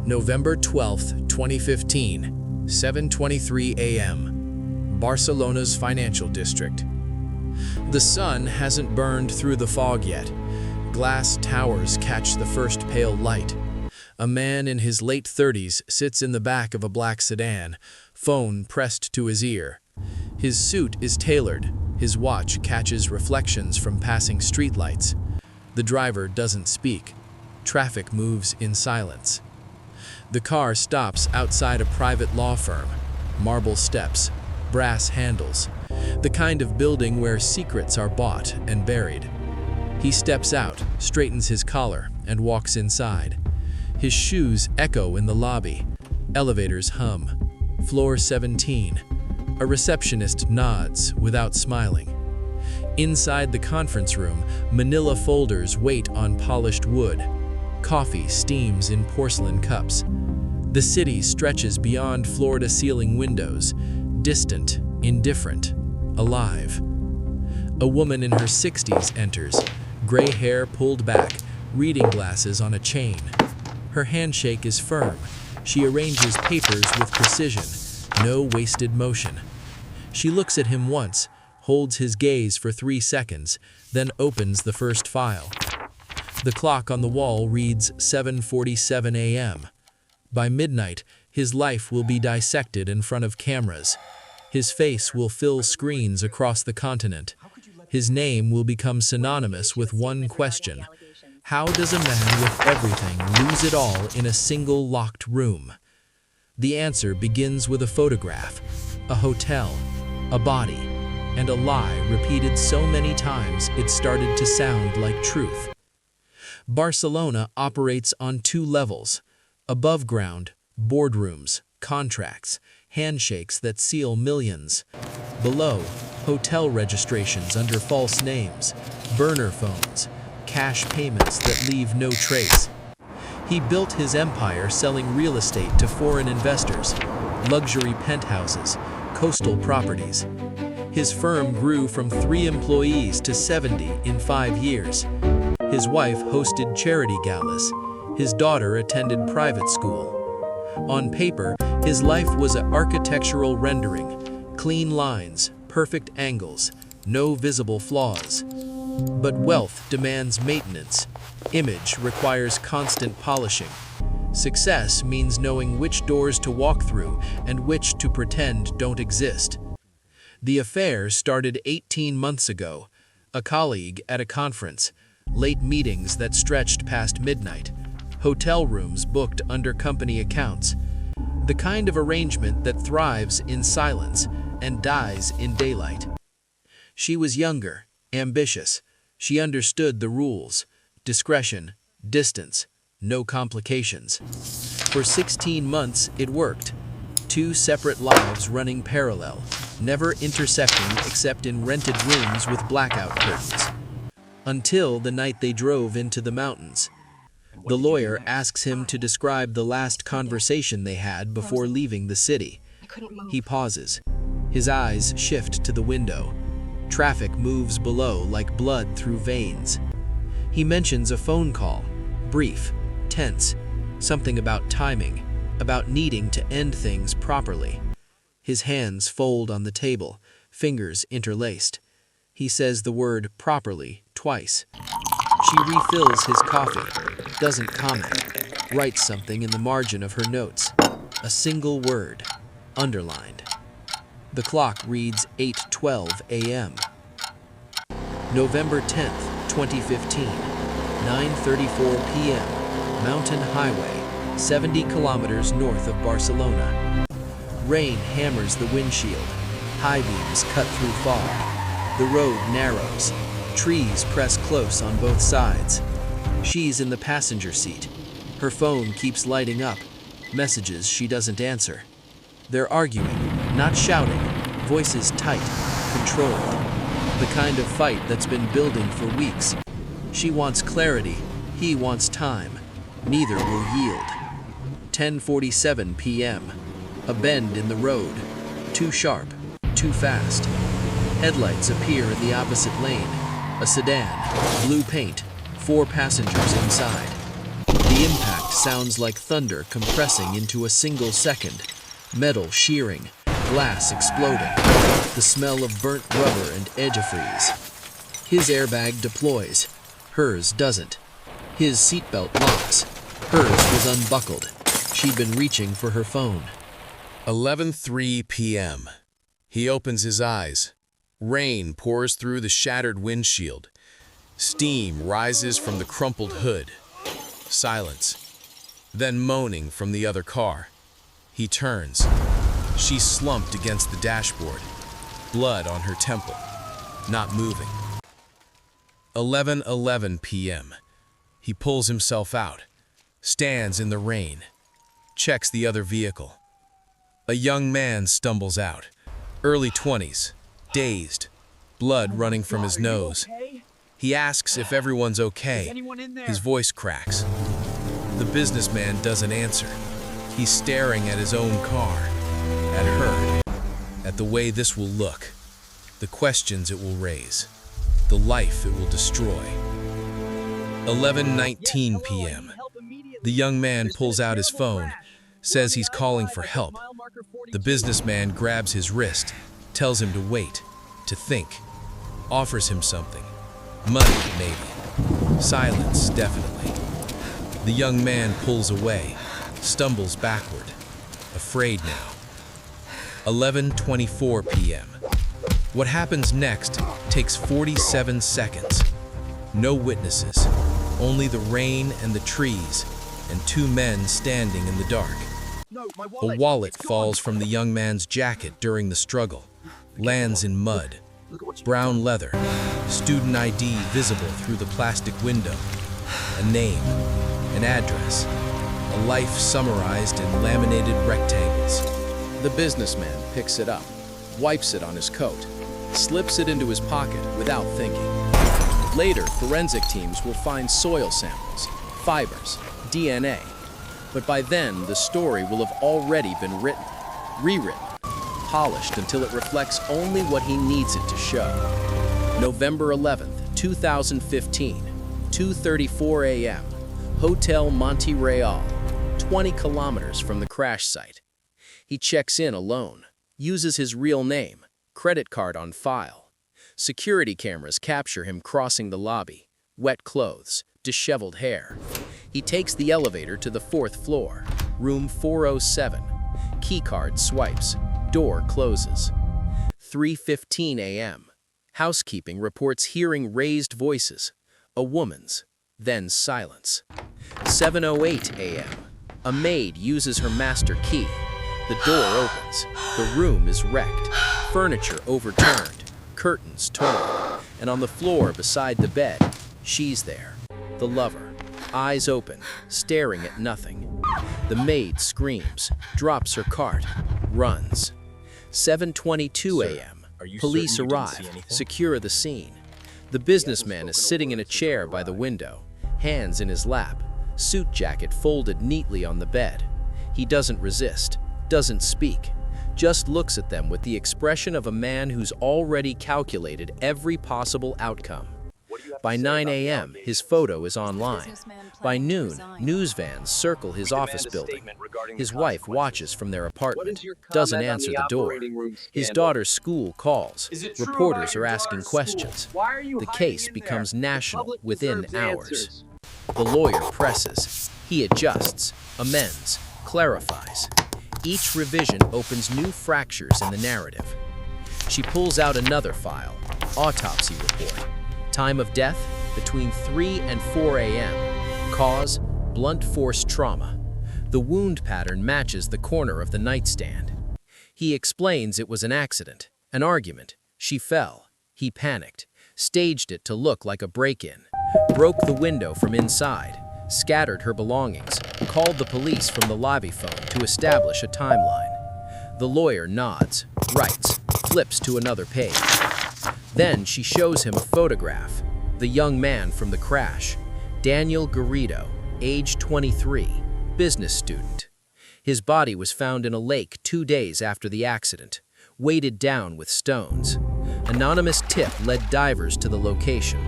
November 12, 2015, 7:23 a.m. Barcelona's financial district. The sun hasn't burned through the fog yet. Glass towers catch the first pale light. A man in his late 30s sits in the back of a black sedan, phone pressed to his ear. His suit is tailored. His watch catches reflections from passing streetlights. The driver doesn't speak. Traffic moves in silence. The car stops outside a private law firm. Marble steps, brass handles. The kind of building where secrets are bought and buried. He steps out, straightens his collar, and walks inside. His shoes echo in the lobby. Elevators hum. Floor 17. A receptionist nods without smiling. Inside the conference room, manila folders wait on polished wood. Coffee steams in porcelain cups. The city stretches beyond floor-to-ceiling windows, distant, indifferent, alive. A woman in her 60s enters, gray hair pulled back, reading glasses on a chain. Her handshake is firm. She arranges papers with precision, no wasted motion. She looks at him once, holds his gaze for 3 seconds, then opens the first file. The clock on the wall reads 7:47 a.m. By midnight, his life will be dissected in front of cameras. His face will fill screens across the continent. His name will become synonymous with one question. How does a man with everything lose it all in a single locked room? The answer begins with a photograph, a hotel, a body, and a lie repeated so many times it started to sound like truth. Barcelona operates on 2 levels: above ground, boardrooms, contracts, handshakes that seal millions. Below, hotel registrations under false names, burner phones, cash payments that leave no trace. He built his empire selling real estate to foreign investors, luxury penthouses, coastal properties. His firm grew from 3 employees to 70 in 5 years. His wife hosted charity galas. His daughter attended private school. On paper, his life was an architectural rendering, clean lines, perfect angles, no visible flaws. But wealth demands maintenance. Image requires constant polishing. Success means knowing which doors to walk through and which to pretend don't exist. The affair started 18 months ago. A colleague at a conference, late meetings that stretched past midnight, hotel rooms booked under company accounts. The kind of arrangement that thrives in silence and dies in daylight. She was younger, ambitious. She understood the rules: discretion, distance, no complications. For 16 months, it worked. 2 separate lives running parallel, never intersecting except in rented rooms with blackout curtains. Until the night they drove into the mountains. The lawyer asks him to describe the last conversation they had before leaving the city. He pauses. His eyes shift to the window. Traffic moves below like blood through veins. He mentions a phone call, brief, tense, something about timing, about needing to end things properly. His hands fold on the table, fingers interlaced. He says the word properly twice. She refills his coffee, doesn't comment, writes something in the margin of her notes. A single word, underlined. The clock reads 8:12 a.m. November 10th, 2015, 9:34 p.m. Mountain Highway, 70 kilometers north of Barcelona. Rain hammers the windshield. High beams cut through fog. The road narrows. Trees press close on both sides. She's in the passenger seat. Her phone keeps lighting up. Messages she doesn't answer. They're arguing, not shouting, voices tight, controlled. The kind of fight that's been building for weeks. She wants clarity, he wants time. Neither will yield. 10:47 p.m. A bend in the road. Too sharp, too fast. Headlights appear in the opposite lane. A sedan, blue paint, 4 passengers inside. The impact sounds like thunder compressing into a single second. Metal shearing, glass exploding, the smell of burnt rubber and antifreeze. His airbag deploys, hers doesn't. His seatbelt locks, hers was unbuckled. She'd been reaching for her phone. 11:03 p.m. He opens his eyes. Rain pours through the shattered windshield. Steam rises from the crumpled hood. Silence. Then moaning from the other car. He turns. She's slumped against the dashboard. Blood on her temple. Not moving. 11:11 p.m. He pulls himself out. Stands in the rain. Checks the other vehicle. A young man stumbles out. Early 20s. Dazed. Blood running from his nose. He asks if everyone's okay. His voice cracks. The businessman doesn't answer. He's staring at his own car, at her, at the way this will look, the questions it will raise, the life it will destroy. 11:19 p.m. The young man pulls out his phone, says he's calling for help. The businessman grabs his wrist, tells him to wait, to think, offers him something. Money, maybe. Silence, definitely. The young man pulls away, stumbles backward, afraid now. 11:24 p.m. What happens next takes 47 seconds. No witnesses, only the rain and the trees, and two men standing in the dark. A wallet falls from the young man's jacket during the struggle, lands in mud. Brown leather, student ID visible through the plastic window, a name, an address, a life summarized in laminated rectangles. The businessman picks it up, wipes it on his coat, slips it into his pocket without thinking. Later, forensic teams will find soil samples, fibers, DNA. But by then, the story will have already been written, rewritten, polished until it reflects only what he needs it to show. November 11th, 2015, 2:34 a.m., Hotel Monte Real, 20 kilometers from the crash site. He checks in alone, uses his real name, credit card on file. Security cameras capture him crossing the lobby, wet clothes, disheveled hair. He takes the elevator to the 4th floor, room 407. Keycard swipes. Door closes. 3:15 a.m. Housekeeping reports hearing raised voices, a woman's, then silence. 7:08 a.m. A maid uses her master key. The door opens. The room is wrecked, furniture overturned, curtains torn, and on the floor beside the bed, she's there, the lover, eyes open, staring at nothing. The maid screams, drops her cart, runs. 7:22 a.m. Police arrive, secure the scene. The businessman is sitting in a chair by the window, hands in his lap, suit jacket folded neatly on the bed. He doesn't resist, doesn't speak, just looks at them with the expression of a man who's already calculated every possible outcome. By 9 a.m., his photo is online. By noon, news vans circle his office building. His wife watches from their apartment, doesn't answer the door. His daughter's school calls. Reporters are asking questions. The case becomes national within hours. The lawyer presses. He adjusts, amends, clarifies. Each revision opens new fractures in the narrative. She pulls out another file, autopsy report. Time of death, between 3 and 4 a.m. Cause, blunt force trauma. The wound pattern matches the corner of the nightstand. He explains it was an accident, an argument. She fell. He panicked, staged it to look like a break-in, broke the window from inside, scattered her belongings, called the police from the lobby phone to establish a timeline. The lawyer nods, writes, flips to another page. Then she shows him a photograph, the young man from the crash, Daniel Garrido, age 23, business student. His body was found in a lake 2 days after the accident, weighted down with stones. Anonymous tip led divers to the location.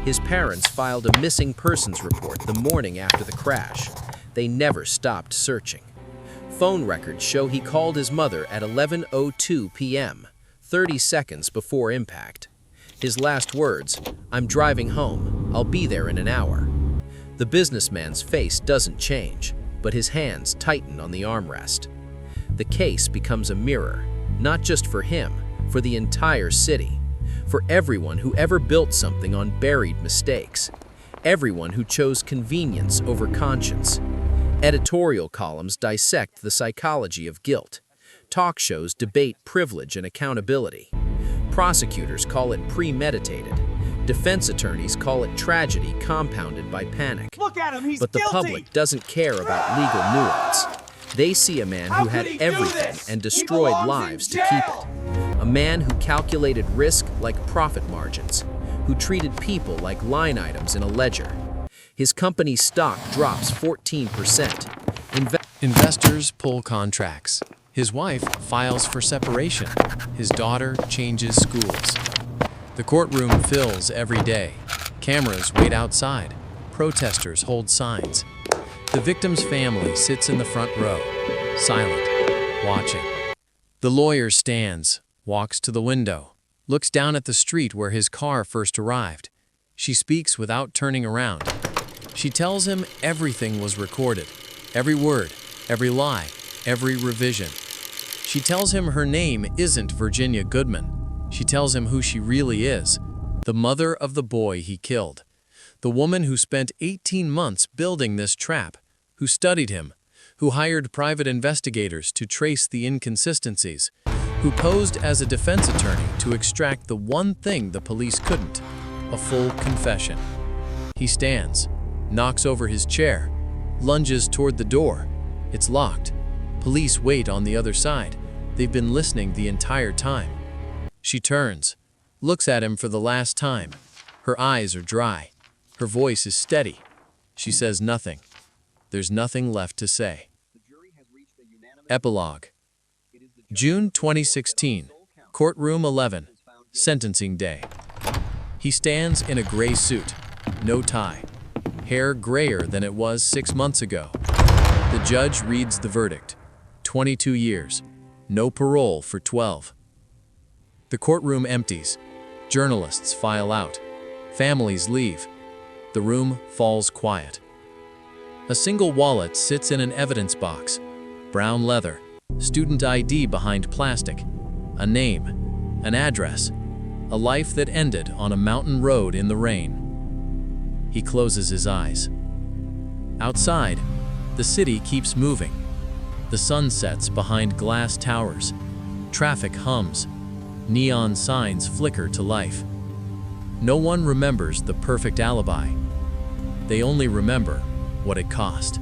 His parents filed a missing persons report the morning after the crash. They never stopped searching. Phone records show he called his mother at 11:02 p.m., 30 seconds before impact. His last words, "I'm driving home. I'll be there in an hour." The businessman's face doesn't change, but his hands tighten on the armrest. The case becomes a mirror, not just for him, for the entire city, for everyone who ever built something on buried mistakes, everyone who chose convenience over conscience. Editorial columns dissect the psychology of guilt. Talk shows debate privilege and accountability. Prosecutors call it premeditated. Defense attorneys call it tragedy compounded by panic. Look at him, he's But the guilty. public doesn't care about legal nuance. They see a man who had everything and destroyed lives to keep it. A man who calculated risk like profit margins, who treated people like line items in a ledger. His company's stock drops 14%. Investors pull contracts. His wife files for separation. His daughter changes schools. The courtroom fills every day. Cameras wait outside. Protesters hold signs. The victim's family sits in the front row, silent, watching. The lawyer stands, walks to the window, looks down at the street where his car first arrived. She speaks without turning around. She tells him everything was recorded, every word, every lie, every revision. She tells him her name isn't Virginia Goodman. She tells him who she really is, the mother of the boy he killed, the woman who spent 18 months building this trap, who studied him, who hired private investigators to trace the inconsistencies, who posed as a defense attorney to extract the one thing the police couldn't, a full confession. He stands, knocks over his chair, lunges toward the door. It's locked. Police wait on the other side. They've been listening the entire time. She turns, looks at him for the last time. Her eyes are dry. Her voice is steady. She says nothing. There's nothing left to say. Epilogue. June 2016, Courtroom 11, Sentencing Day. He stands in a gray suit, no tie, hair grayer than it was 6 months ago. The judge reads the verdict, 22 years, no parole for 12. The courtroom empties. Journalists file out. Families leave. The room falls quiet. A single wallet sits in an evidence box. Brown leather, student ID behind plastic, a name, an address, a life that ended on a mountain road in the rain. He closes his eyes. Outside, the city keeps moving. The sun sets behind glass towers. Traffic hums. Neon signs flicker to life. No one remembers the perfect alibi. They only remember what it cost.